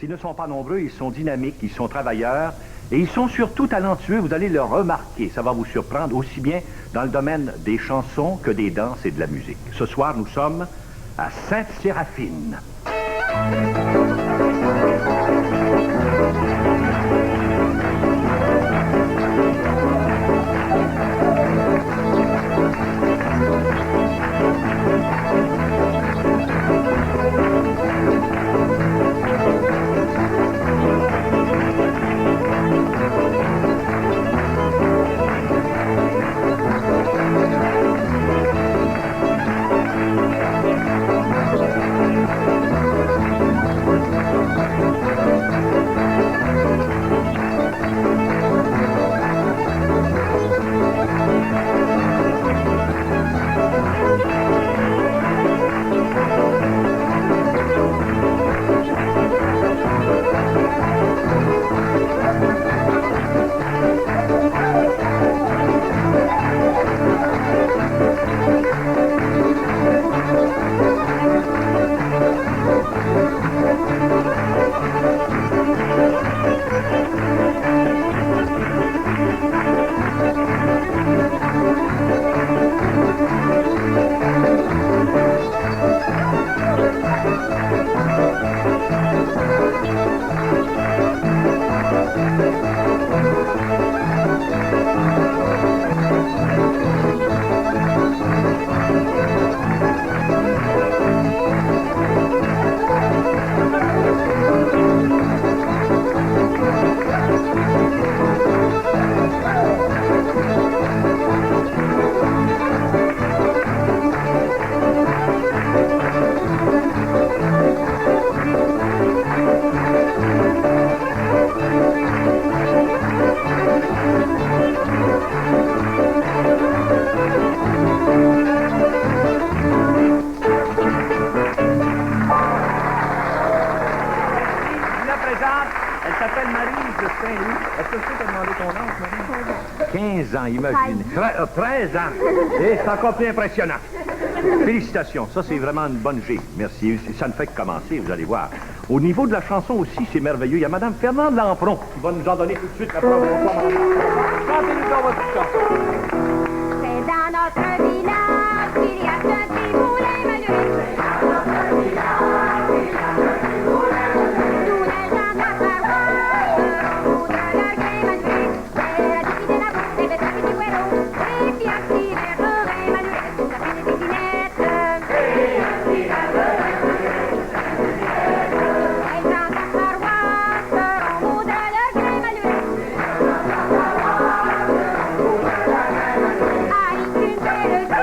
S'ils ne sont pas nombreux, ils sont dynamiques, ils sont travailleurs et ils sont surtout talentueux. Vous allez le remarquer, ça va vous surprendre aussi bien dans le domaine des chansons que des danses et de la musique. Ce soir, nous sommes à Sainte-Séraphine. Elle s'appelle Maryse de Saint-Louis. Est-ce que je peux te demander ton âge, Maryse? 15 ans, imagine. 13 ans. Et c'est encore plus impressionnant. Félicitations. Ça, c'est vraiment une bonne G. Merci. Ça ne fait que commencer, vous allez voir. Au niveau de la chanson aussi, c'est merveilleux. Il y a Mme Fernande Lampron qui va nous en donner tout de suite la preuve. Chantez-nous dans votre chanson. C'est dans notre village qu'il y a un petit moulin malheureux. C'est dans notre village qu'il y a un petit moulin malheureux. Tous les gens de la paroisse seront de leur grain malheureux. C'est la petite de la boue, c'est le petit guéro. Et puis un petit verre malheureux, toute la petite pitinette. Et un petit verre malheureux, toute la pitinette. Les gens de la paroisse seront de leur grain malheureux. Les gens de la paroisse seront de leur grain malheureux.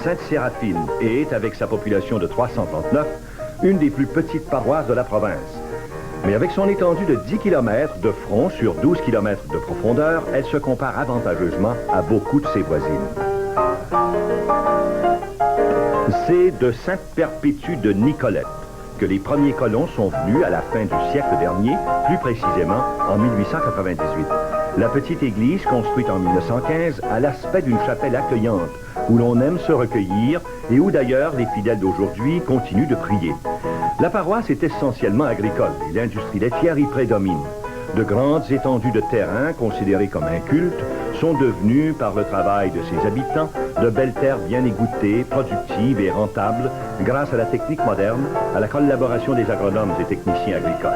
Sainte-Séraphine et est, avec sa population de 339, une des plus petites paroisses de la province. Mais avec son étendue de 10 km de front sur 12 km de profondeur, elle se compare avantageusement à beaucoup de ses voisines. C'est de Sainte-Perpétue de Nicolette que les premiers colons sont venus à la fin du siècle dernier, plus précisément en 1898. La petite église, construite en 1915, a l'aspect d'une chapelle accueillante, où l'on aime se recueillir et où d'ailleurs les fidèles d'aujourd'hui continuent de prier. La paroisse est essentiellement agricole et l'industrie laitière y prédomine. De grandes étendues de terrain, considérées comme incultes, sont devenues, par le travail de ses habitants, de belles terres bien égouttées, productives et rentables, grâce à la technique moderne, à la collaboration des agronomes et techniciens agricoles.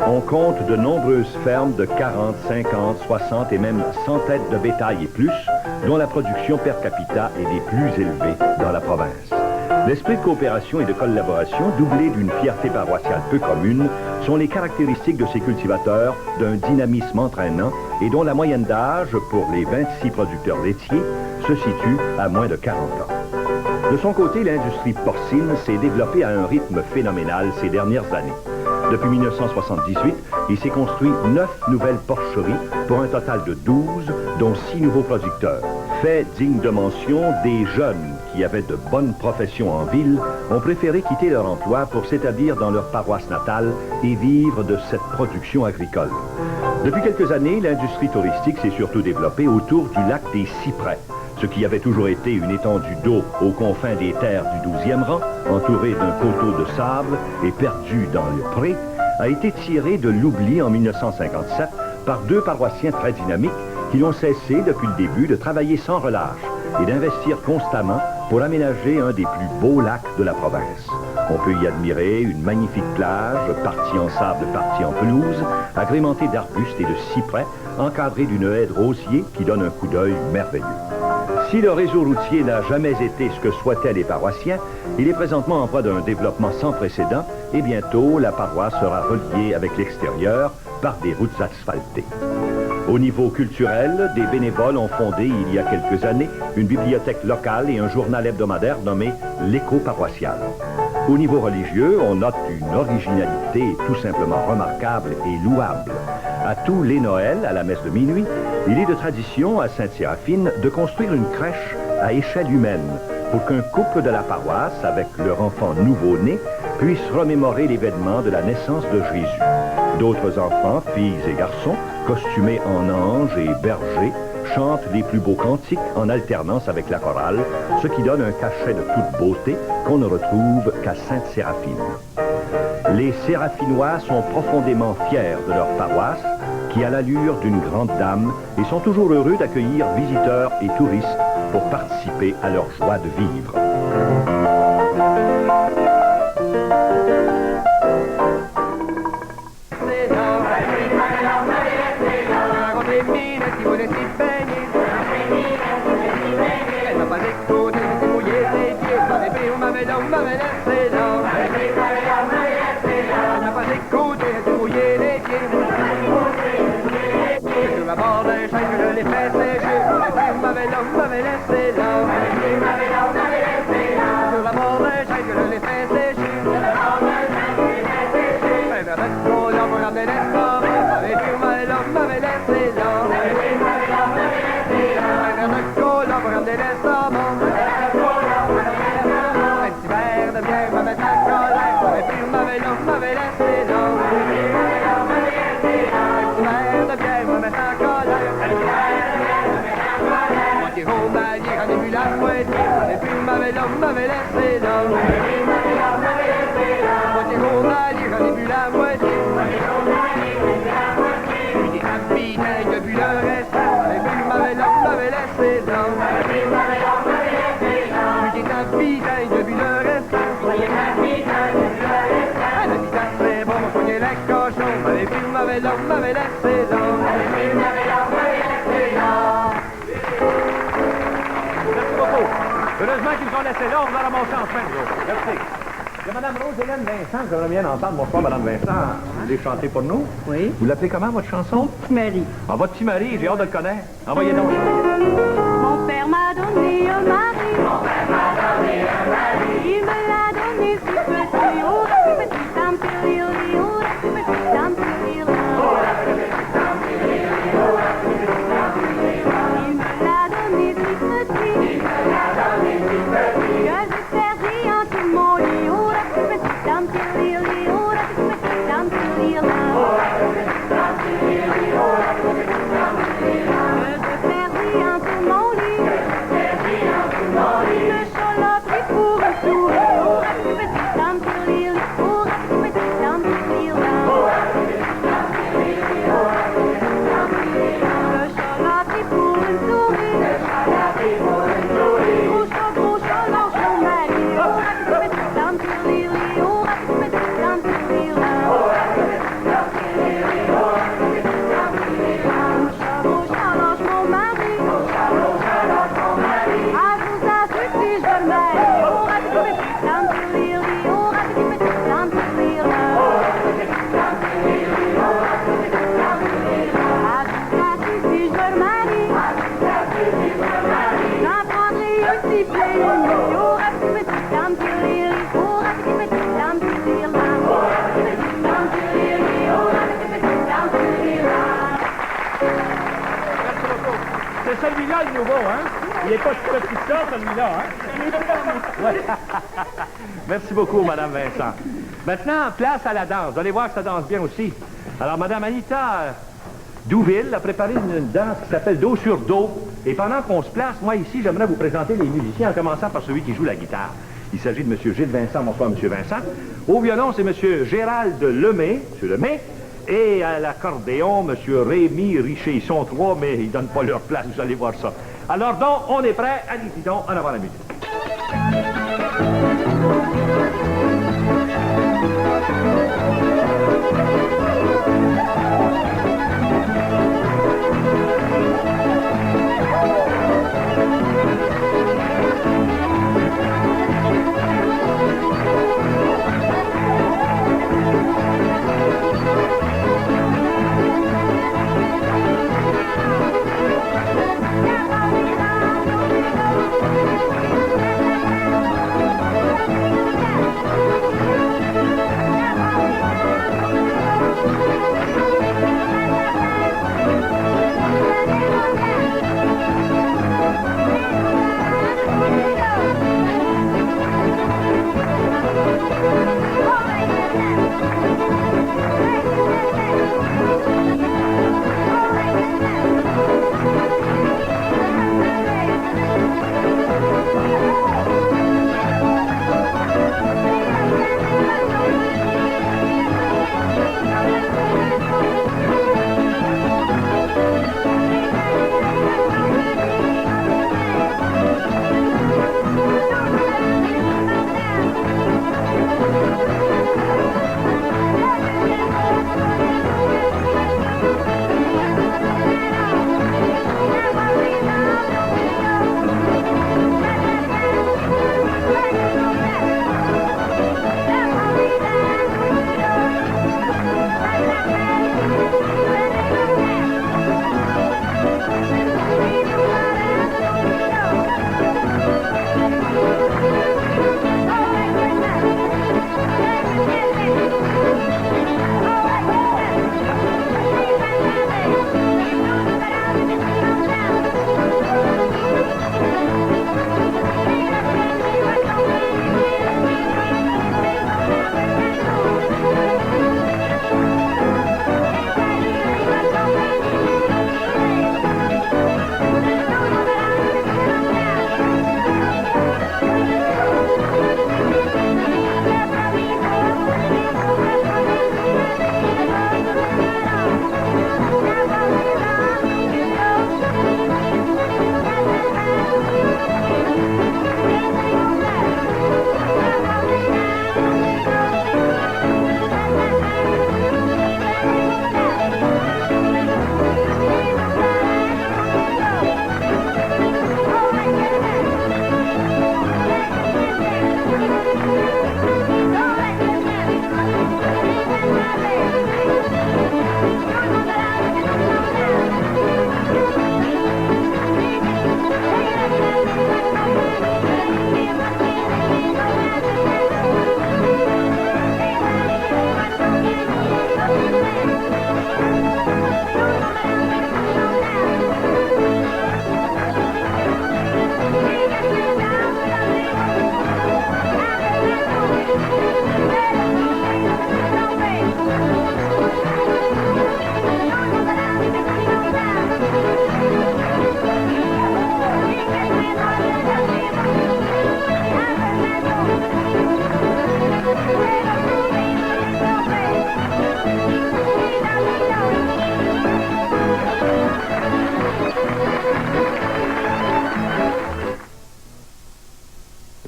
On compte de nombreuses fermes de 40, 50, 60 et même 100 têtes de bétail et plus, dont la production per capita est des plus élevées dans la province. L'esprit de coopération et de collaboration, doublé d'une fierté paroissiale peu commune, sont les caractéristiques de ces cultivateurs d'un dynamisme entraînant et dont la moyenne d'âge pour les 26 producteurs laitiers se situe à moins de 40 ans. De son côté, l'industrie porcine s'est développée à un rythme phénoménal ces dernières années. Depuis 1978, il s'est construit 9 nouvelles porcheries pour un total de 12, dont 6 nouveaux producteurs. Fait digne de mention, des jeunes qui avaient de bonnes professions en ville ont préféré quitter leur emploi pour s'établir dans leur paroisse natale et vivre de cette production agricole. Depuis quelques années, l'industrie touristique s'est surtout développée autour du lac des Cyprès, ce qui avait toujours été une étendue d'eau aux confins des terres du 12e rang, entourée d'un coteau de sable et perdu dans le pré, a été tiré de l'oubli en 1957 par 2 paroissiens très dynamiques qui n'ont cessé depuis le début de travailler sans relâche et d'investir constamment pour aménager un des plus beaux lacs de la province. On peut y admirer une magnifique plage, partie en sable, partie en pelouse, agrémentée d'arbustes et de cyprès, encadrée d'une haie de rosiers qui donne un coup d'œil merveilleux. Si le réseau routier n'a jamais été ce que souhaitaient les paroissiens, il est présentement en voie d'un développement sans précédent et bientôt la paroisse sera reliée avec l'extérieur par des routes asphaltées. Au niveau culturel, des bénévoles ont fondé il y a quelques années une bibliothèque locale et un journal hebdomadaire nommé l'Écho paroissial. Au niveau religieux, on note une originalité tout simplement remarquable et louable. À tous les Noëls, à la messe de minuit, il est de tradition à Sainte-Séraphine de construire une crèche à échelle humaine pour qu'un couple de la paroisse, avec leur enfant nouveau-né, puisse remémorer l'événement de la naissance de Jésus. D'autres enfants, filles et garçons, costumés en anges et bergers, chantent les plus beaux cantiques en alternance avec la chorale, ce qui donne un cachet de toute beauté qu'on ne retrouve qu'à Sainte-Séraphine. Les Séraphinois sont profondément fiers de leur paroisse, qui a l'allure d'une grande dame, et sont toujours heureux d'accueillir visiteurs et touristes pour participer à leur joie de vivre. Heureusement qu'ils ont laissé là, on va ramasser en chemin, nous autres. Merci. Il y a Mme Rose-Hélène Vincent, j'aimerais bien entendre, mon frère, Mme Vincent, vous voulez chanter pour nous? Oui. Vous l'appelez comment, votre chanson? Petit Marie. Ah, votre petit mari, j'ai hâte de le connaître. Envoyez donc. Mon père m'a donné un mari. Mon père m'a donné libre Marie. J'en prendrai un sifflet, oh, la petite dame qui rit, oh, la petite dame qui rit, oh, la petite dame qui rit, oh, la petite dame qui rit. Merci beaucoup. C'est celui-là le nouveau, hein? Il n'est pas si petit que ça, celui-là, hein? Ouais. Merci beaucoup, Madame Vincent. Maintenant, place à la danse. Vous allez voir que ça danse bien aussi. Alors, Madame Anita Douville a préparé une danse qui s'appelle Dos sur dos. Et pendant qu'on se place, moi ici, j'aimerais vous présenter les musiciens, en commençant par celui qui joue la guitare. Il s'agit de M. Gilles Vincent. Bonsoir, M. Vincent. Au violon, c'est M. Gérald Lemay. M. Lemay. Et à l'accordéon, M. Rémi Richer. Ils sont trois, mais ils ne donnent pas leur place. Vous allez voir ça. Alors donc, on est prêt. Allez-y donc, en avant la musique.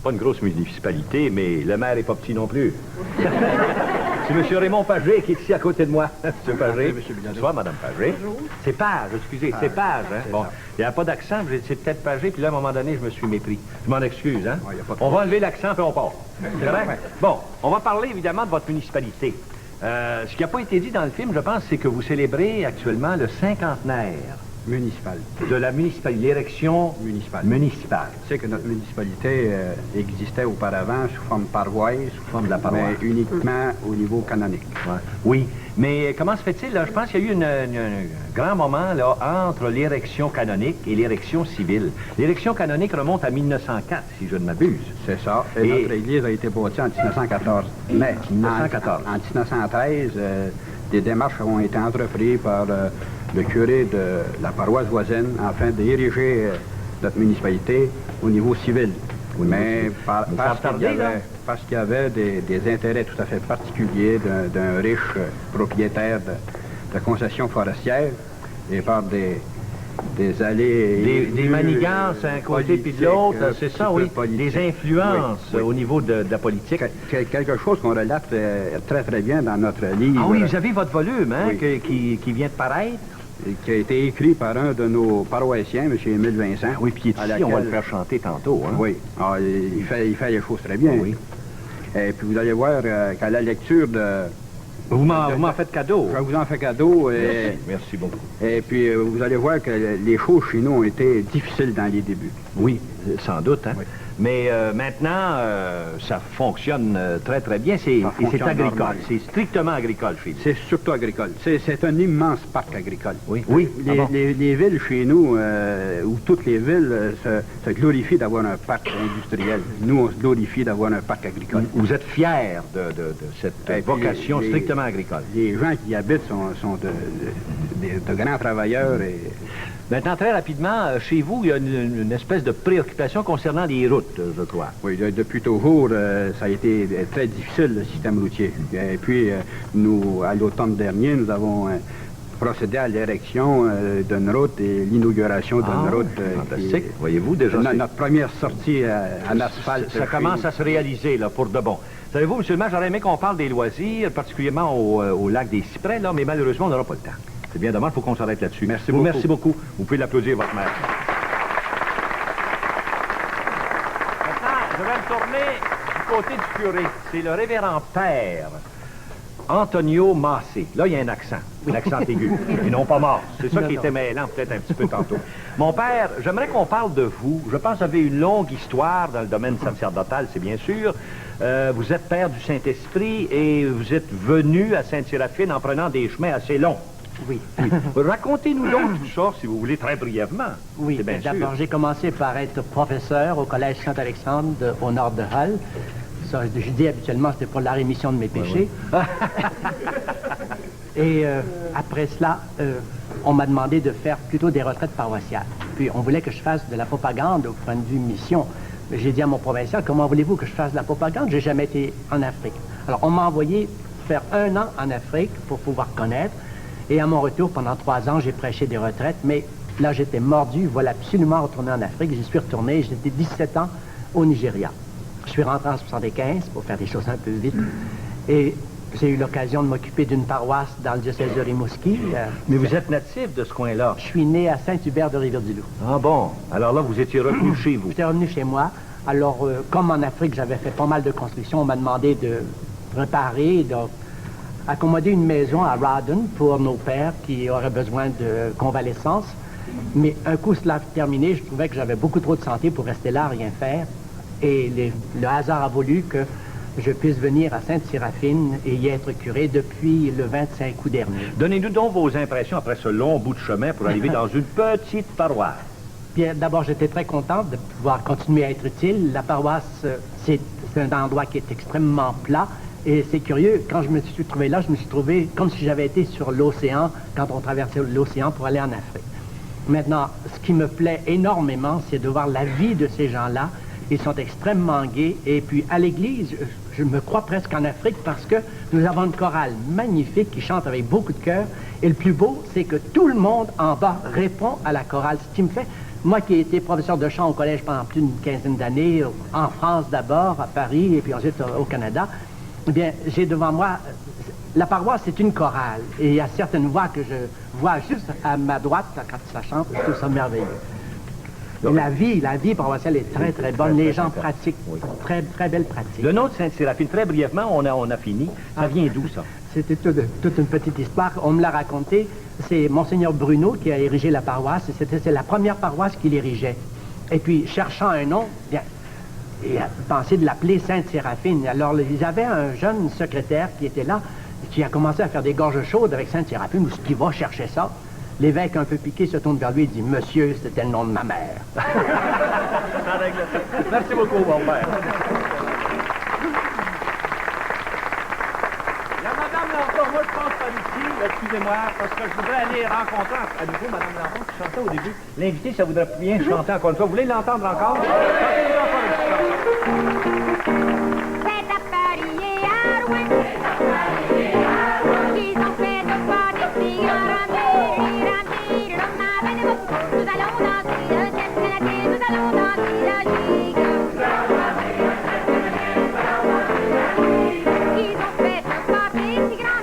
Pas une grosse municipalité, mais le maire n'est pas petit non plus. C'est M. Raymond Pagé qui est ici à côté de moi. M. Pagé. Bonsoir, Mme Pagé. Bonjour. C'est Page, excusez, c'est Page. Hein? Bon, il n'y a pas d'accent, c'est peut-être Pagé, puis là, à un moment donné, je me suis mépris. Je m'en excuse, hein? Ouais, on va enlever l'accent, puis on part. C'est vrai? Bon, on va parler évidemment de votre municipalité. Ce qui n'a pas été dit dans le film, je pense, c'est que vous célébrez actuellement le cinquantenaire municipale. De la municipalité, l'érection Municipale. municipale. Tu sais que notre municipalité existait auparavant sous forme paroisse, Sous forme de la paroisse. mais uniquement au niveau canonique. Ouais. Oui, mais comment se fait-il, là? Je pense qu'il y a eu un grand moment là, entre l'érection canonique et l'érection civile. L'érection canonique remonte à 1904, si je ne m'abuse. C'est ça. Et notre église a été bâtie en 1914. Mais 1914. En 1913, des démarches ont été entreprises par le curé de la paroisse voisine afin d'ériger notre municipalité au niveau civil. Mais parce qu'il y avait des intérêts tout à fait particuliers d'un riche propriétaire de concessions forestières et par des allées... Des manigances d'un côté puis de l'autre, c'est ça, oui. Des influences au niveau de la politique. Quelque chose qu'on relate très, très bien dans notre livre. Ah oui, vous avez votre volume, hein, Oui. qui vient de paraître. Qui a été écrit par un de nos paroissiens, M. Émile Vincent. Oui, puis ici, on va le faire chanter tantôt. Hein? Oui. Ah, il fait les choses très bien. Oui. Et puis vous allez voir qu'à la lecture de... Vous m'en faites cadeau. Je vous en fais cadeau. Merci beaucoup. Et puis vous allez voir que les choses chez nous ont été difficiles dans les débuts. Oui, sans doute. Hein? Oui. Mais maintenant, ça fonctionne très, très bien. Et c'est agricole. Normal. C'est strictement agricole chez nous. C'est surtout agricole. C'est un immense parc agricole. Oui. Oui. Les villes chez nous, ou toutes les villes, se glorifient d'avoir un parc industriel. Nous, on se glorifie d'avoir un parc agricole. Vous êtes fiers de cette vocation strictement agricole. Les gens qui y habitent sont de grands travailleurs. Maintenant, très rapidement, chez vous, il y a une espèce de préoccupation concernant les routes, je crois. Oui, depuis toujours, ça a été très difficile, le système routier. Et puis, nous, à l'automne dernier, nous avons procédé à l'érection d'une route et l'inauguration d'une route. Fantastique. Voyez-vous, déjà... Notre première sortie en asphalte. Ça commence à se réaliser, là, pour de bon. Savez-vous, M. le maire, j'aurais aimé qu'on parle des loisirs, particulièrement au lac des Cyprès, là, mais malheureusement, on n'aura pas le temps. C'est bien dommage, il faut qu'on s'arrête là-dessus. Merci beaucoup. Merci beaucoup. Vous pouvez l'applaudir, votre maire. Maintenant, je vais me tourner du côté du curé. C'est le révérend père Antonio Massé. Là, il y a un accent aigu, et non pas mort. C'est ça qui était mêlant peut-être un petit peu tantôt. Mon père, j'aimerais qu'on parle de vous. Je pense que vous avez une longue histoire dans le domaine sacerdotal, c'est bien sûr. Vous êtes père du Saint-Esprit et vous êtes venu à Sainte-Séraphine en prenant des chemins assez longs. Oui. Racontez-nous donc tout ça, si vous voulez, très brièvement. Oui, C'est bien sûr. d'abord, j'ai commencé par être professeur au Collège Saint-Alexandre au nord de Hull. Ça, je dis habituellement, c'était pour la rémission de mes péchés. Et après cela, on m'a demandé de faire plutôt des retraites paroissiales. Puis on voulait que je fasse de la propagande au point de vue mission. J'ai dit à mon provincial, comment voulez-vous que je fasse de la propagande? J'ai jamais été en Afrique. Alors, on m'a envoyé faire 1 an en Afrique pour pouvoir connaître. Et à mon retour, pendant 3 ans, j'ai prêché des retraites, mais là, j'étais mordu, voilà absolument retourner en Afrique. J'y suis retourné, j'étais 17 ans au Nigeria. Je suis rentré en 75 pour faire des choses un peu vite. Et j'ai eu l'occasion de m'occuper d'une paroisse dans le diocèse de Rimouski. Mais vous êtes natif de ce coin-là? Je suis né à Saint-Hubert de Rivière-du-Loup. Ah bon? Alors là, vous étiez revenu chez vous? J'étais revenu chez moi. Alors, comme en Afrique, j'avais fait pas mal de constructions, on m'a demandé de préparer, accommoder une maison à Rawdon pour nos pères qui auraient besoin de convalescence. Mais un coup cela terminé, je trouvais que j'avais beaucoup trop de santé pour rester là, rien faire. Et le hasard a voulu que je puisse venir à Sainte-Séraphine et y être curé depuis le 25 août dernier. Donnez-nous donc vos impressions après ce long bout de chemin pour arriver dans une petite paroisse. Bien, d'abord, j'étais très contente de pouvoir continuer à être utile. La paroisse, c'est un endroit qui est extrêmement plat. Et c'est curieux, quand je me suis trouvé là, je me suis trouvé comme si j'avais été sur l'océan, quand on traversait l'océan pour aller en Afrique. Maintenant, ce qui me plaît énormément, c'est de voir la vie de ces gens-là. Ils sont extrêmement gais. Et puis, à l'église, je me crois presque en Afrique parce que nous avons une chorale magnifique qui chante avec beaucoup de cœur. Et le plus beau, c'est que tout le monde en bas répond à la chorale. Ce qui me fait... Moi qui ai été professeur de chant au collège pendant plus d'une quinzaine d'années, en France d'abord, à Paris, et puis ensuite au Canada, eh bien, j'ai devant moi... La paroisse, c'est une chorale. Et il y a certaines voix que je vois juste à ma droite, quand ça chante, je trouve ça merveilleux. Et la vie paroissiale est très, très bonne. Les gens pratiquent, très, très belle pratique. Le nom de Sainte-Séraphine, très brièvement, on a fini. Ça vient d'où, ça? c'était toute une petite histoire. On me l'a raconté. C'est Monseigneur Bruno qui a érigé la paroisse. Et c'est la première paroisse qu'il érigeait. Et puis, cherchant un nom, bien, il a pensé de l'appeler Sainte-Séraphine. Alors, ils avaient un jeune secrétaire qui était là, qui a commencé à faire des gorges chaudes avec Sainte-Séraphine. Où est-ce qu'il va chercher ça? L'évêque, un peu piqué, se tourne vers lui et dit « Monsieur, c'était le nom de ma mère. » Merci beaucoup, mon père. Il y a Madame Lanton, moi je passe par ici, excusez-moi, parce que je voudrais aller rencontrer à nouveau Madame Lanton qui chantait au début. L'invité, ça voudrait bien chanter encore une fois. Vous voulez l'entendre encore? Chantez-nous encore une petite chanson. C'est à Paris et à Rouen qu'ils ont fait de quoi des filles nous allons danser le Cincinnati, nous allons danser la gigue. Ils ont fait un pâté si grand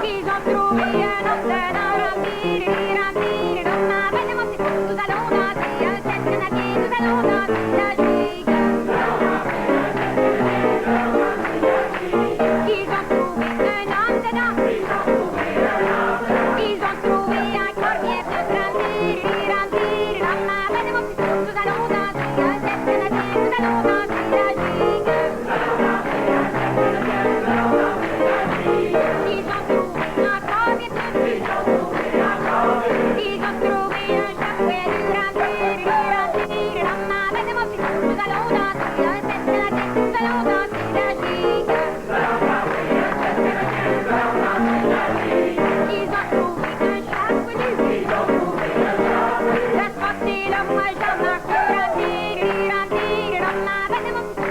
qu'ils ont trouvé un autre dans nous allons danser le Cincinnati, nous allons danser la gigue. Ils ont trouvé un homme dedans. Ils ont trouvé un corps bien plus grand. Nous allons danser le Cincinnati, nous allons danser la gigue. Ils ont trouvé encore bien plus. Ils ont trouvé un chapouet du grand. Nous allons danser le Cincinnati, nous allons danser la gigue. Ils ont trouvé un chapouet du la sortie, le moi, Jean-Marc,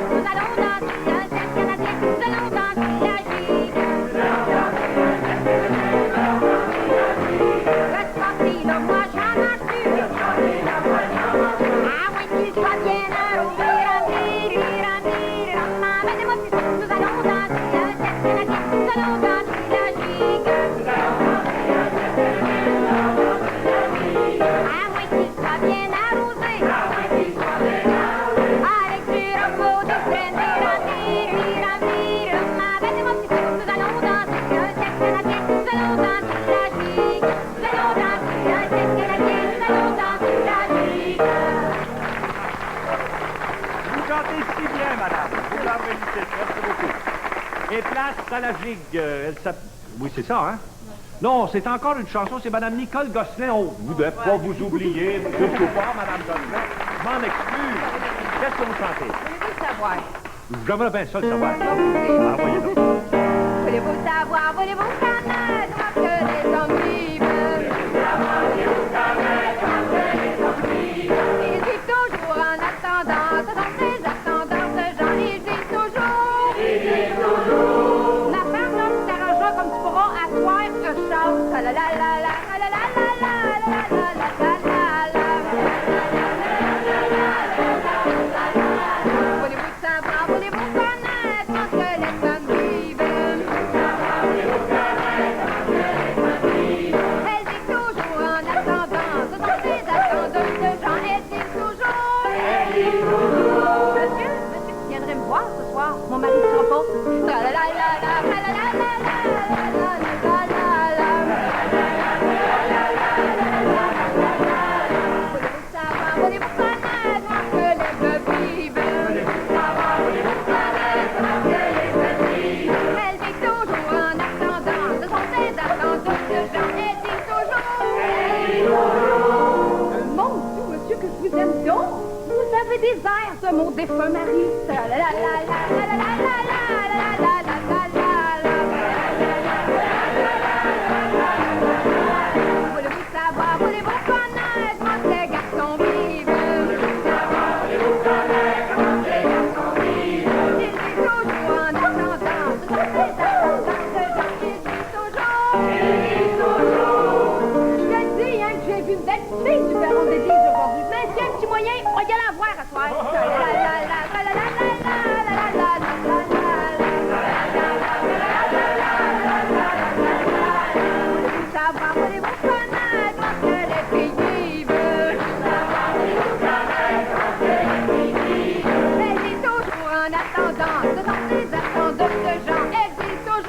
nous allons danser le Cincinnati, nous allons danser la gigue. La sortie, le moi, Jean-Marc, ah oui, qu'il soit bien arrosé, nous allons danser le Cincinnati, nous allons danser la gigue. Ah oui, qu'il soit bien arrosé, avec du repos de graines, nous allons danser le Cincinnati, nous allons danser la gigue. Nous allons danser le Cincinnati, nous allons danser la gigue. Vous chantez si bien, madame. Vous la félicite. Merci beaucoup. Et place à la gigue. Oui, c'est ça, hein? Non, c'est encore une chanson. C'est Madame Nicole Gosselin. Oh, vous ne devez pas vous oublier. Surtout pas, Madame Gosselin. Je m'en excuse. Qu'est-ce que vous chantez? Voulez-vous savoir? J'aimerais bien ça le savoir. Ah, voyez donc. Voulez-vous savoir, voulez-vous connaître que les hommes vivent? Ils vivent toujours en attendant, ce sont des attendants de gens, ils vivent toujours. Ma femme, là, tu t'arrangeras comme tu pourras à soir, je chante. La la la la, la la la la la, la la la la la. Voulez-vous savoir, voulez-vous connaître que les hommes vivent? Elles vivent toujours en attendant, ce sont des attendeuses de gens, elles vivent toujours. Monsieur, tu viendrais me voir ce soir, mon mari sera pas. La la la la la, la la la la la, la la la la la. Voulez-vous savoir, voulez-vous connaître que les hommes vivent? Elles vivent toujours en attendant, ce sont des attendeuses de gens, elles vivent toujours. Mon Dieu, monsieur, que je vous aime donc! Vous avez des airs de mon défunt mari. La la la la la la la la la la la la. Voulez-vous savoir, voulez-vous connaître comment ces garçons vivent? Ils vivent toujours en attendant, ce sont des attendants de gens, ils vivent toujours. Je te dis, hein, que j'ai vu une belle fille du perron d'église aujourd'hui. Mais s'il y a un petit moyen, on va y aller la voir à soir. La la la la la la la la la la la la. Voulez-vous savoir, voulez-vous connaître que les filles vivent? Elles vivent toujours en attendant, ce sont des attendeuses de gens, elles vivent toujours.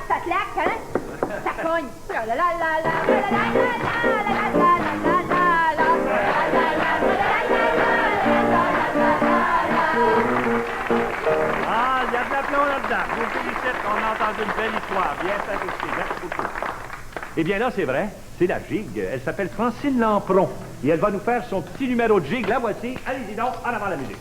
ça claque, hein? Ça cogne. La la la la la la la la la Ah, il y a de l'aplomb là-dedans. Je vous félicite, on a entendu une belle histoire. Bien fait aussi. Merci beaucoup. Eh bien là, c'est vrai, c'est la gigue. Elle s'appelle Francine Lampron. Et elle va nous faire son petit numéro de gigue. La voici. Allez-y donc, en avant la musique.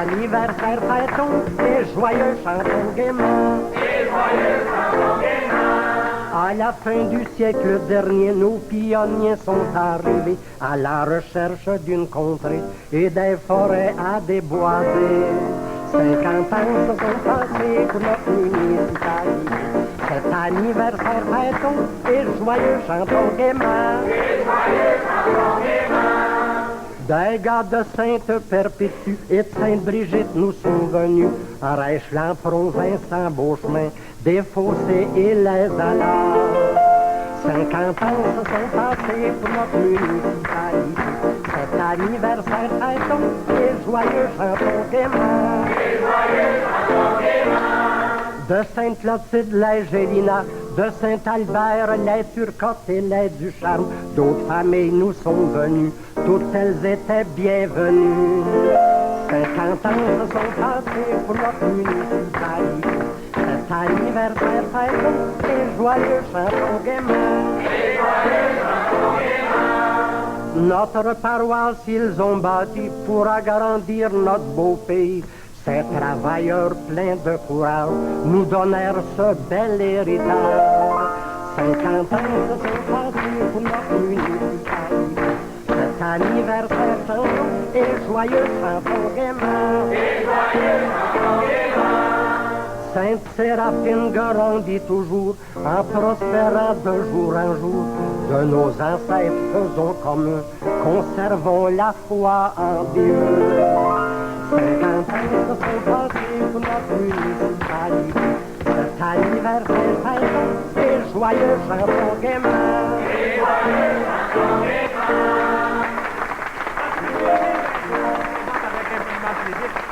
Anniversaire, fêtons et joyeux chantons gaiement. À la fin du siècle dernier, nos pionniers sont arrivés à la recherche d'une contrée et des forêts à déboiser. 50 ans se sont passés pour notre municipalité. Cet anniversaire, fêtons et joyeux chantons gaiement. Des gars de Sainte-Perpétue et de Sainte-Brigitte nous sont venus. Reich-Lampron, Vincent Beauchemin, des Fossés et les Alards. 50 ans se sont passés pour notre municipalité. Cet anniversaire, fêtons et joyeux chantons gaiement. De Sainte-Clotilde, les Gélina, de Saint-Albert, les Turcotte et les Ducharme. D'autres familles nous sont venues, toutes elles étaient bienvenues. 50 ans se sont passés pour notre municipalité. Cet anniversaire, fêtons et joyeux chantons gaiement. Notre paroisse, ils ont bâti pour agrandir notre beau pays. Ces travailleurs pleins de courage nous donnèrent ce bel héritage. 50 ans se sont passés pour notre municipalité. Cet anniversaire chantons et joyeux chantons gaiement. Sainte Séraphine grandit toujours en prospérant de jour en jour. De nos ancêtres faisons comme eux, conservons la foi en Dieu. 50 ans se sont passés pour notre municipalité. Cet anniversaire fêtons et joyeux chantons gaiement.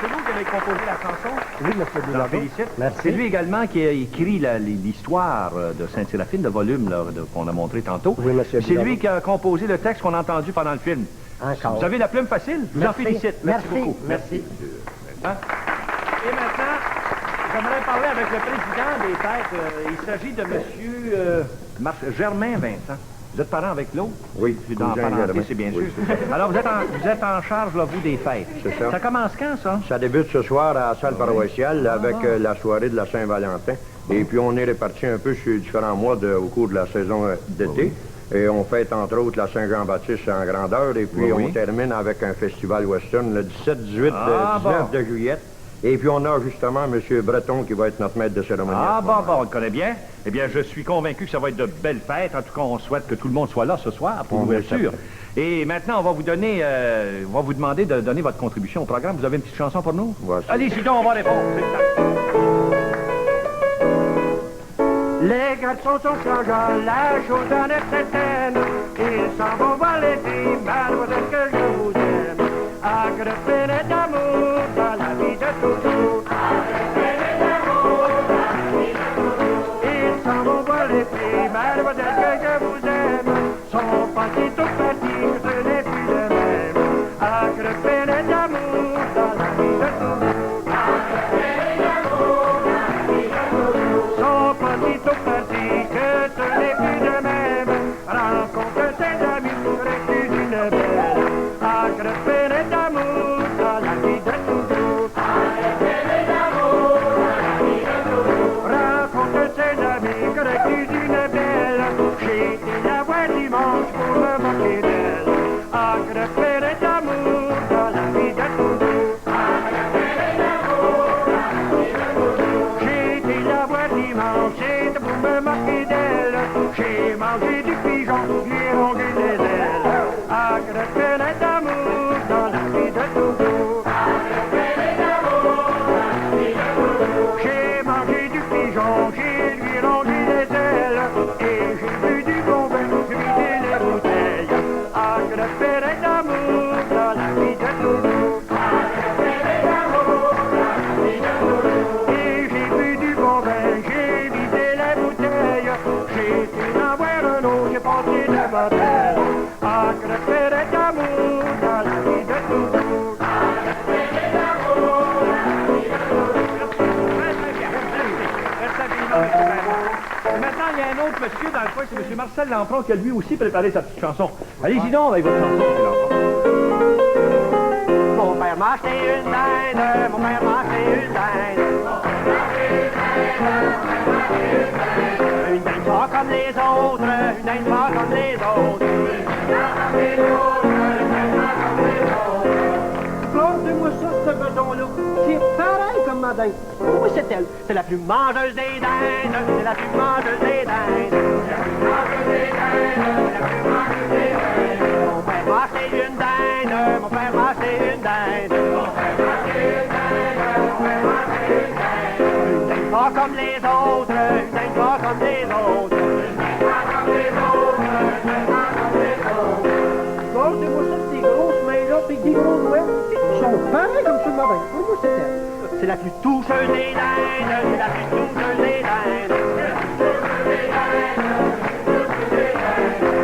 C'est vous qui avez composé la chanson? Oui, monsieur Je l'en Bilodeau. félicite. Merci. C'est lui également qui a écrit l'histoire de Sainte-Séraphine, le volume qu'on a montré tantôt. Oui, monsieur C'est lui Bilodeau. qui a composé le texte qu'on a entendu pendant le film. Encore. Vous avez la plume facile? Je vous en Merci. félicite. Merci Merci. beaucoup. Merci. Hein? Et maintenant, j'aimerais parler avec le président des fêtes. Il s'agit de monsieur Germain Vincent. Vous êtes parent avec l'autre? Oui, Puis dans la cousin parenté, Germain. c'est bien Oui, sûr. Alors, vous êtes en charge, là, vous, des fêtes. C'est ça. Ça commence quand, ça? Ça débute ce soir à la salle paroissiale avec la soirée de la Saint-Valentin. Et puis on est répartis un peu sur différents mois au cours de la saison d'été. Et on fête entre autres la Saint-Jean-Baptiste en grandeur. Et puis on termine avec un festival western le 17, 18, 19 de juillet. Et puis on a justement M. Breton qui va être notre maître de cérémonie. Ah, bon, on le connaît bien. Eh bien, je suis convaincu que ça va être de belles fêtes. En tout cas, on souhaite que tout le monde soit là ce soir pour l'ouverture. Et maintenant, on va vous demander de donner votre contribution au programme. Vous avez une petite chanson pour nous? Voici. Allez, sinon, on va répondre. Les garçons sont changeants, la chose en est certaine. Ils s'en vont voir les filles, mademoiselle, que je vous aime. Agrippez d'amour dans la vie de toujours. Agrippez d'amour dans la vie de toujours. Ils s'en vont voir les filles, mademoiselle, que je vous aime. Sont partis tout petits, que ce n'est plus de même. Agrippez d'amour dans la vie de toujours. Agrippez d'amour dans la vie de toujours. Sont partis tout petits, que ce n'est plus de même. Rencontre ses amis, récuse une belle. Agrippez d'amour dans la vie de toujours. Agrippez d'amour dans la vie de toujours. Rencontre ses amis, récuse une belle. J'ai été la voir dimanche pour me moquer d'elle. Agrippez d'amour dans la vie de toujours. Agrippez d'amour dans la vie de toujours. J'ai été la voir dimanche, c'était pour me moquer d'elle. J'ai mangé du pigeon, j'ai rongé des ailes. Agrippez d'amour dans la vie de toujours. Agrippez d'amour dans la vie de toujours. J'ai mangé du pigeon, j'ai lui rongé des ailes. Et j'ai bu du bon vin, j'ai vidé les bouteilles. Agrippez d'amour dans la vie de toujours. Agrippez d'amour dans la vie de toujours. Et j'ai bu du bon vin, j'ai vidé les bouteilles. J'ai été en voir un autre, j'ai passé de bataille. Agrippez d'amour dans la vie de toujours. Agrippez d'amour dans la vie de toujours. Et maintenant, il y a un autre monsieur dans le coin, c'est M. Marcel Lampron qui a lui aussi préparé sa petite chanson. Allez-y donc avec votre chanson, M. Lampron. Mon père m'a acheté une dinde, mon père m'a acheté une dinde. Une dinde pas comme les autres, une dinde pas comme les autres. Plante-moi ça, ce bedon-là. C'est pareil comme ma dinde. Oui, c'est elle. C'est la plus mangeuse des dindes. C'est la plus mangeuse des dindes. La plus mangeuse des dindes. La plus mangeuse des dindes. Mon père m'a acheté une dinde. Mon père m'a acheté une dinde. Mon père m'a acheté une dinde. Mon père m'a acheté une dinde. Une dinde pas comme les autres. Une dinde pas comme les autres. Une dinde pas comme les autres. Une dinde pas comme les autres. Gardez-moi ça, ces grosses mains-là, pis des gros doigts. Ils sont pareils comme sur ma main. Pour moi, c'est elle. C'est la plus toucheuse des dindes. C'est la plus toucheuse des dindes.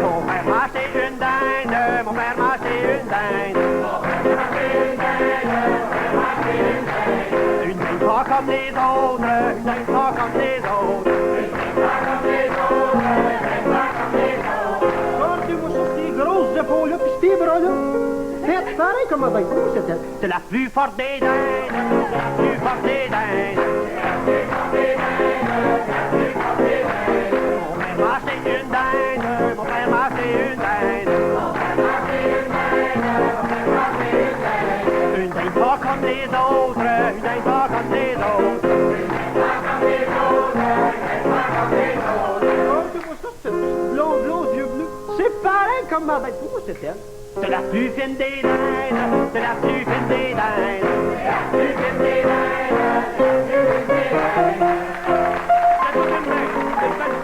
Mon père m'a acheté une dinde. Mon père m'a acheté une dinde. Mon père m'a acheté une dinde. Mon père m'a acheté une dinde. Une dinde pas comme les autres. Une dinde pas comme les autres. Une dinde pas comme les autres. Une dinde pas comme les autres. Regardez-moi ça, ces grosses épaules-là, pis ces bras-là. C'est pareil comme ma dinde. Pour moi, c'est elle. C'est la plus forte des dindes. C'est la plus forte des dindes. C'est la plus forte des dindes. C'est la plus forte des dindes. Mon père m'a acheté une dinde. Mon père m'a acheté une dinde. Mon père m'a acheté une dinde. Mon père m'a acheté une dinde. Une dinde pas comme les autres. Une dinde pas comme les autres. Une dinde pas comme les autres. Une dinde pas comme les autres. Regardez-moi ça, cette blonde, yeux bleus. C'est pareil comme ma dinde. Pour moi, c'est elle. C'est la plus fine des dindes. C'est la plus fine des dindes. C'est la plus fine des dindes. C'est la plus fine des dindes.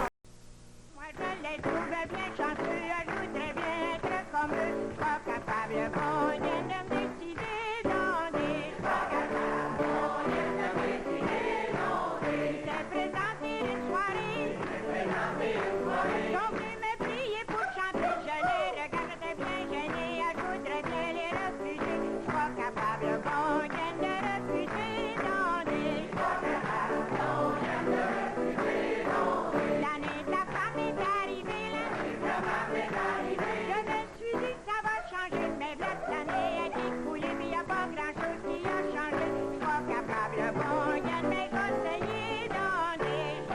Moi je les trouve bien chanceux, je voudrais bien être comme eux. Pas capable, bon Dieu, de me décider dans des. Pas capable, bon Dieu, de me décider dans des. C'est présenter une soirée. C'est présenter une soirée. Sont venus me prier pour chanter, je les regardais bien gênés, je voudrais bien les refuser. Pas capable, bon Dieu, de refuser dans des. Pas capable, bon Dieu, de refuser dans des. L'année de la femme est arrivée, l'année de la femme est arrivée. Je me suis dit que ça va changer, mais cette année est écoulée, mais y a pas grand chose qui a changé. Pas capable, bon Dieu, de me conseiller dans des.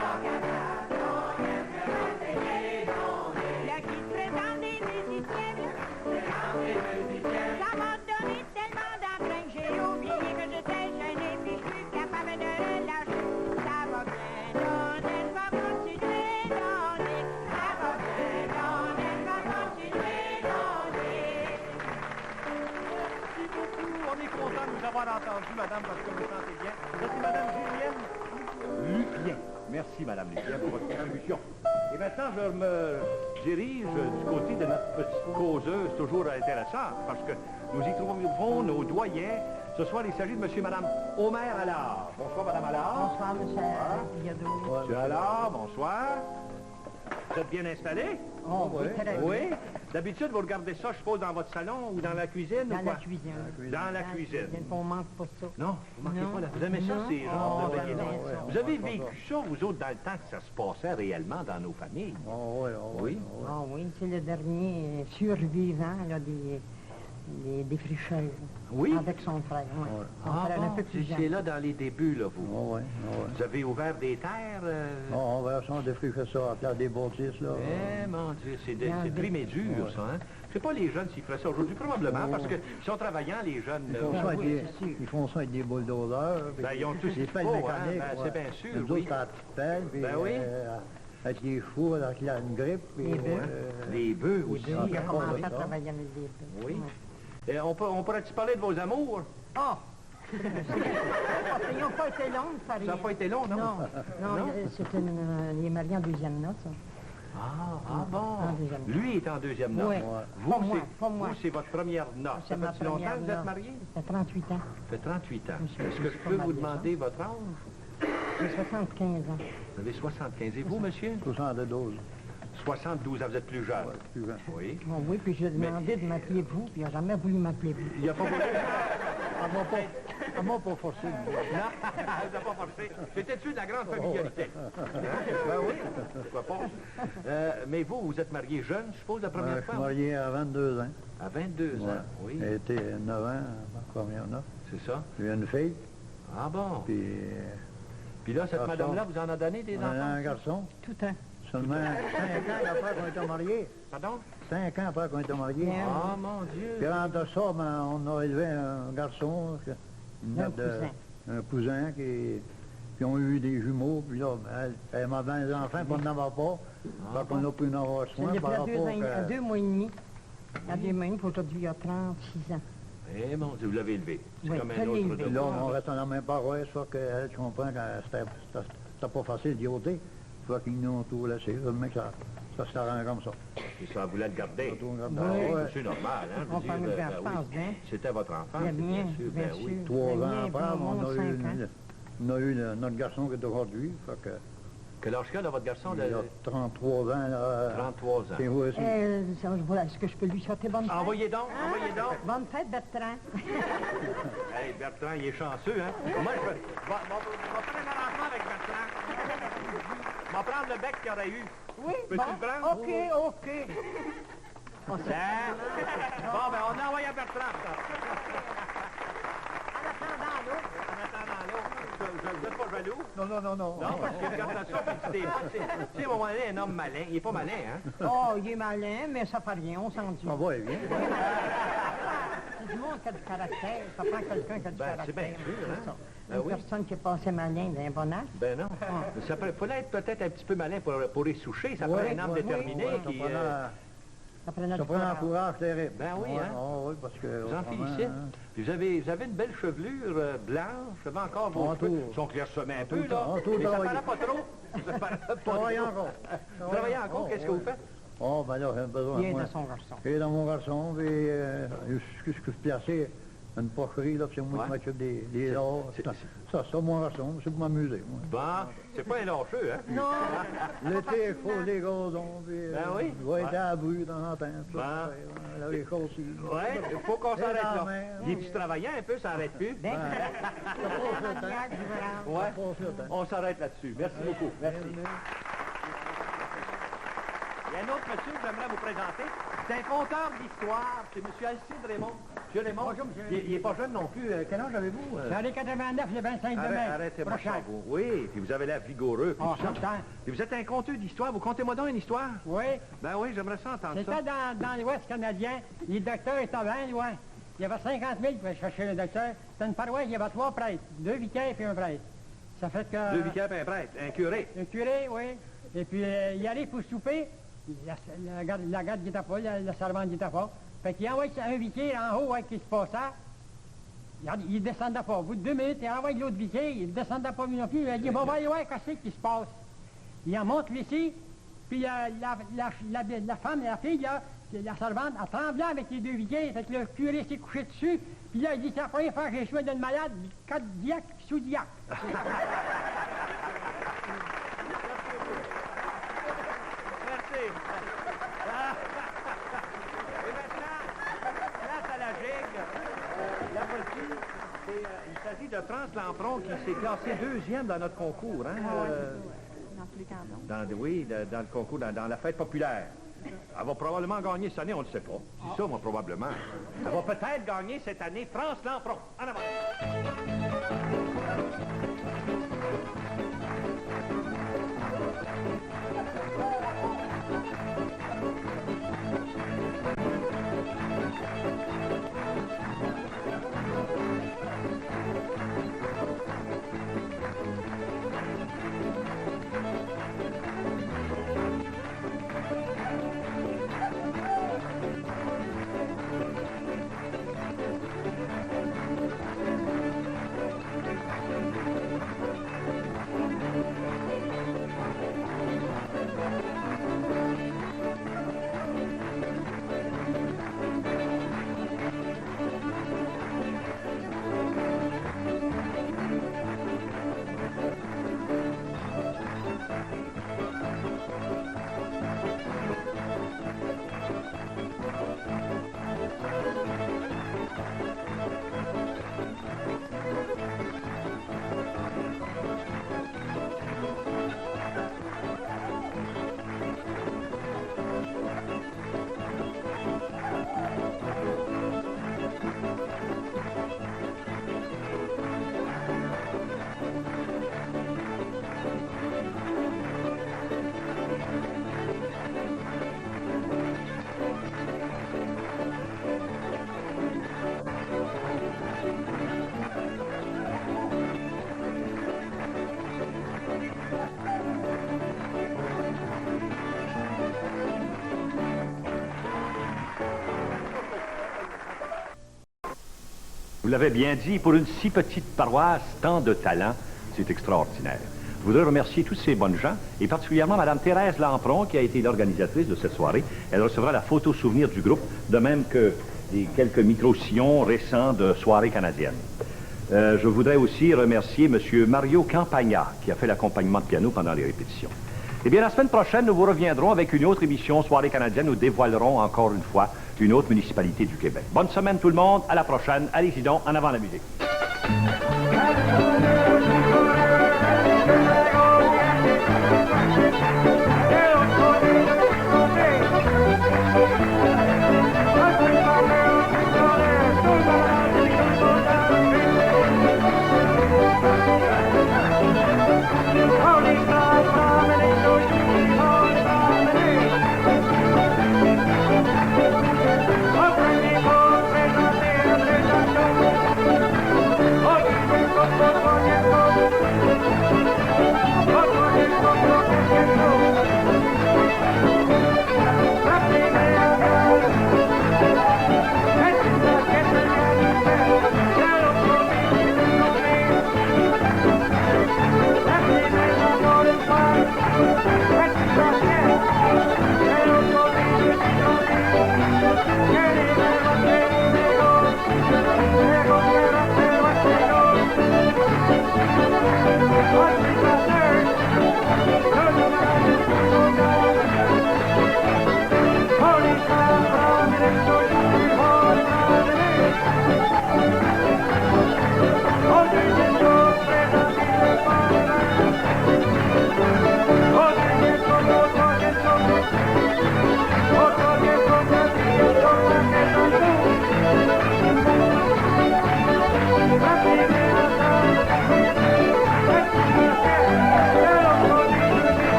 Merci, Madame Lépierre, pour votre contribution. Et maintenant, je me dirige du côté de notre petite causeuse, toujours intéressante, parce que nous y trouvons nos doyens. Ce soir, il s'agit de monsieur et madame Omer Allard. Bonsoir, madame Allard. Bonsoir, monsieur Biadeau. Monsieur Allard, bonsoir. Vous êtes bien installé? Oh, oui, très bien. Oui. D'habitude, vous regardez ça, je suppose, dans votre salon ou dans la cuisine Dans ou quoi? la cuisine. Dans la cuisine. On manque pas ça. Non, vous manquez Non. pas là. Vous aimez ça, Non. ces genres de Oh, veillées? ouais, ouais, Vous avez vécu ça, vous autres, dans le temps que ça se passait réellement dans nos familles? Oh, oui, oh, Oui. Ah oui, c'est le dernier survivant là, des fricheurs. Oui? Avec son frère, oui. Son Ah frère un bon, peu plus c'est jeune. là dans les débuts, là, vous. Oh, oui, oh, oui. Vous avez ouvert des terres? On va ça, on défrichait ça à la place des bâtisses, là. Eh, mon Dieu, c'est Dans c'est le- primé dur, ça, hein? Je sais pas les jeunes s'ils feraient ça aujourd'hui, probablement, parce qu'ils sont travaillants, les jeunes. Ils font, ça avec des, ils font ça avec des bulldozers. Ben, ils ont tout ce des qu'il pelles faut, hein, mécaniques. ben, c'est bien sûr, Nous oui. autres, à la petite pelle, puis Ben oui. avec les chevaux, avec une grippe. Puis, Les bœufs. Les bœufs aussi. Il a Ah, commencé ça. à travailler avec des bœufs. Oui. Et on pourrait-tu parler de vos amours? Ah! Ils n'ont pas été longs, ça Ça n'a pas été long, non? Non, Non? c'était il est marié en deuxième noce. ça. Bon. En deuxième noce. Lui est en deuxième noce. Oui. Vous, Pas moi, c'est- pas moi. vous, c'est votre première noce. C'est Ça ma fait longtemps première que vous êtes noce. marié? Ça fait 38 ans. Ça fait 38 ans. Je Est-ce que je suis peux pas vous mariée, demander votre âge? J'ai 75 ans. Vous avez 75. Et vous, monsieur? 72. 72 ans, vous êtes plus jeune. Plus grand. Oui. Bon, oui, puis j'ai demandé de m'appeler vous, puis il n'a jamais voulu m'appeler vous. Il n'y a pas beaucoup À moi, pas forcé. Non, vous n'avez pas forcé. C'était-tu de la grande familiarité? Hein? Ben oui, pourquoi pas. Mais vous êtes marié jeune, je suppose, la Je première suis fois? marié à 22 ans. À 22 ans, oui. J'ai été 9 ans, ma première noce. C'est ça? J'ai eu une fille, Ah bon? puis Puis là, cette garçon. madame-là, vous en a donné des on a enfants? un garçon. Tout un. Seulement 5 ans après qu'on était mariés. Pardon? 5 ans après qu'on était mariés. Ah, mon Dieu! Puis entre ça, ben, on a élevé un garçon, un cousin qui ont eu des jumeaux. Puis là, ben, elle m'a donné des enfants, puis on n'en avait pas. Fait qu'on a pu en avoir soin Il y par a rapport deux mois et demi. Il y a 2 mois et demi, puis aujourd'hui, il y a 36 ans. Eh, mon Dieu, vous l'avez élevé. C'est Oui, comme je un l'ai autre élevé. Puis là, on devoir. reste dans la même paroisse, soit qu'elle, tu comprends, c'était pas facile d'y ôter. Soit qu'ils nous ont tout laissé. Le mec, ça s'arrange comme ça. Et ça voulait le garder. Tout comme Oui. ça, ouais. C'est normal, hein? je On veux parle dire, de ben enfance, oui. hein? C'était votre enfant, Le c'est bien mien, sûr. bien Ben oui. sûr. 3 Le ans mien, après, bon, on a eu, 5 ans. notre garçon qui est aujourd'hui. Fait que, Quel âge qu'a, votre garçon? il a 33 ans. Là, 33 ans. c'est vous aussi. Voilà, est-ce que je peux lui souhaiter bonne fête? Envoyez donc, envoyez donc. Bonne fête, Bertrand. Hey, Bertrand, il est chanceux, hein? Moi, je vais prendre un enfant avec Bertrand. Je vais prendre le bec qu'il aurait eu. Oui, Peux-tu le prendre? OK. Hein? Bon, ben, on a envoyé à Bertrand, ça. En attendant l'autre. En attendant l'autre. Vous n'êtes pas jaloux? Non. Non, parce que quand t'as ça, puis tu sais, à un moment donné, un homme malin, il est pas malin, hein? Oh, il est malin, mais ça fait rien, on s'en dit. On va, bien. C'est du monde qui a du caractère. Ça prend quelqu'un qui a du Ben, caractère. c'est bien sûr, hein? C'est ça. Ben Une oui. personne qui est passée malin d'un bon âge. Ben non. Ça fallait être peut-être un petit peu malin pour essoucher. Ça prend un homme déterminé qui... Ça prenait Ça du prend un courage. courage terrible. Ben oui, Ouais, hein? oui, parce que... Je vous en autrement, félicite. hein, Puis vous avez une belle chevelure blanche, vous avez encore vos En cheveux. tout. Ils sont clairsemés un tout peu, le là. temps, en tout Mais ça travaillé. paraît pas trop. Ça paraît pas Travaille trop. encore. Vous travaillez encore? Oh, Qu'est-ce que oui. vous faites? Oh, ben là, j'ai besoin. Il est moi. dans son garçon. Il est dans mon garçon, puis ce que je plaçais, une porcherie, là, puis c'est moi qui Ouais. m'occupe des arts. c'est- Ça, mon garçon, c'est pour m'amuser, moi. Bon, c'est pas un lâcheux, hein? Non, L'été, il faut les gazons, puis... Ben oui. Il va être à la brue dans la temps. Ben. Là, les choses, Ouais, il faut qu'on s'arrête la là. main, Il est-tu travaillant un peu, ça n'arrête plus? ben, maniaque, du grand. Ouais. Pas sûr, hein. On s'arrête là-dessus. Merci beaucoup. Merci. Il y a un autre monsieur que j'aimerais vous présenter. C'est un conteur d'histoire. C'est M. Alcide Raymond. M. Raymond, Bonjour, monsieur. il n'est pas jeune non plus. Quel âge avez-vous? J'en ai 89, le 25 de mai. Arrêtez-moi Prochain. ça, vous. Oui, puis vous avez l'air vigoureux. Puis Ah, tout ça. certain. Puis vous êtes un conteur d'histoire. Vous contez-moi donc une histoire? Oui, Ben oui, j'aimerais ça entendre c'était ça. dans l'Ouest canadien. Le docteur était bien loin. Il y avait 50 000 pour aller chercher le docteur. C'était une paroisse, il y avait 3 prêtres, 2 vicaires et un prêtre. Ça fait que... 2 vicaires et un prêtre, un curé. Un curé, oui. Et puis, il arrive pour souper. La garde qui était pas, la servante qui était pas. Fait qu'il envoie un vicaire en haut, ouais, qui se passait. Il descendait pas. Au bout de 2 minutes, il envoie l'autre vicaire, il descendait pas lui non plus. Il a dit, bon, va aller voir qu'est-ce qui se passe. il en monte ici, puis la femme, la fille, là, la servante, elle tremblait avec les deux viquiers, fait que le curé s'est couché dessus, puis là, il dit, c'est la première fois que j'ai soin d'une malade, cardiaque, sous-diaque. Merci. Et maintenant, place à la gigue. La voici, il s'agit de France Lampron qui s'est classé deuxième dans notre concours. Hein, dans tous les cantons. Oui, dans le concours, dans la fête populaire. Elle va probablement gagner cette année, on ne le sait pas. C'est ça, moi, probablement. Elle va peut-être gagner cette année France Lampron. En avant. Vous l'avez bien dit, pour une si petite paroisse, tant de talent, c'est extraordinaire. Je voudrais remercier tous ces bonnes gens, et particulièrement Mme Thérèse Lampron, qui a été l'organisatrice de cette soirée. Elle recevra la photo souvenir du groupe, de même que les quelques micro-sillons récents de soirées canadiennes. Je voudrais aussi remercier M. Mario Campagna, qui a fait l'accompagnement de piano pendant les répétitions. Eh bien, la semaine prochaine, nous vous reviendrons avec une autre émission Soirée canadienne. Nous dévoilerons encore une fois une autre municipalité du Québec. Bonne semaine tout le monde, à la prochaine. Allez-y donc, en avant la musique.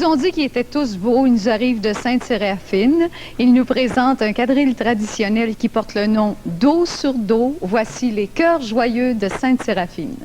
ont dit qu'ils étaient tous beaux. Ils nous arrivent de Sainte-Séraphine. Ils nous présentent un quadrille traditionnel qui porte le nom d'Eau sur dos. Voici les Chœurs joyeux de Sainte-Séraphine.